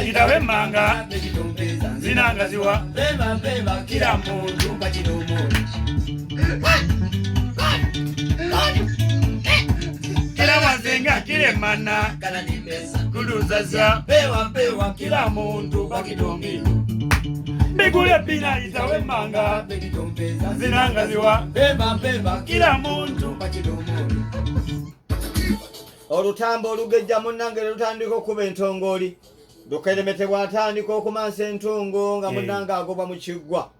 itawe manga zinangaziwa kila muntu kila wazenga kile mana kuluzaza kila muntu bakidongi Bigule pina itawe manga zinangaziwa kila muntu Olutambo olugejja munnange lutandika okuba entongoli lukeremetebwa atandika okumansa entongo nga munnange agoba mu kiggwa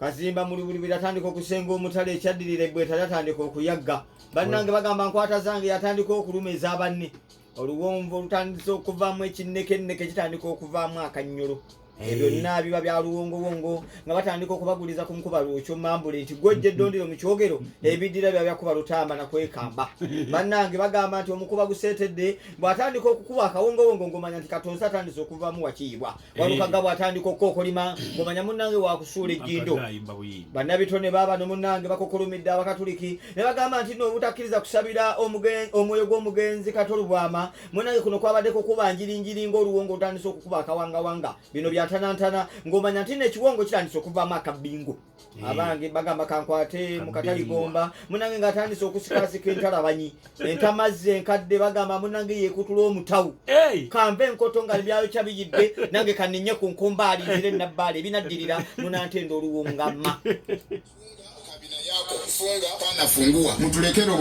kazimba mulibulibiri atandika okusenga omutale ekyaddirira ebbweta yatandika okuyagga bannange bagamba nkwata zange yatandika okuluma ez'abanne oluwonvu olutandise okuvaamu ekinnekenneke kitandika okuvaamu akanyolo byonna biba bya luwongowongo nga batandika okubaguliza ku nkuba lwokyo mambule nti gwejje eddondero mu kyogero ebiddira bya byakuba lutamba na kwekamba bannange bagamba nti omukuba guseetedde bw'atandika okukuba akawongowongo ng'omanya nti katonsa atandise okuvaamu wakiibwa walukaga bw'atandika okukookolima ng'omanya munnange wakusuula ejjindo bannabitone baabano munnange bakokolomedde abakatuliki ne bagamba nti n'obutakkiriza kusabira omwoyo gw'omugenzi katolubwama munnange kuno kwabaddeko kuba njirinjiri ng'oluwongo olutandise okukuba akawangawanga bino byatanantana ng'omanya nti n'ekiwongo kitandise okuvaamu akabbingo abange bagamba kankwate mu kataligomba munnange ng'atandise okusikasika entalabanyi entamazzi enkadde bagamba munnange yeekutula omutawu kambe enkoto nga byalo kyabiyidde nange kaninye ku nkumbaali nzire ennabbaala ebinaddirira munantenda oluwongamma kabina yako kufunga pana fungua mutulekero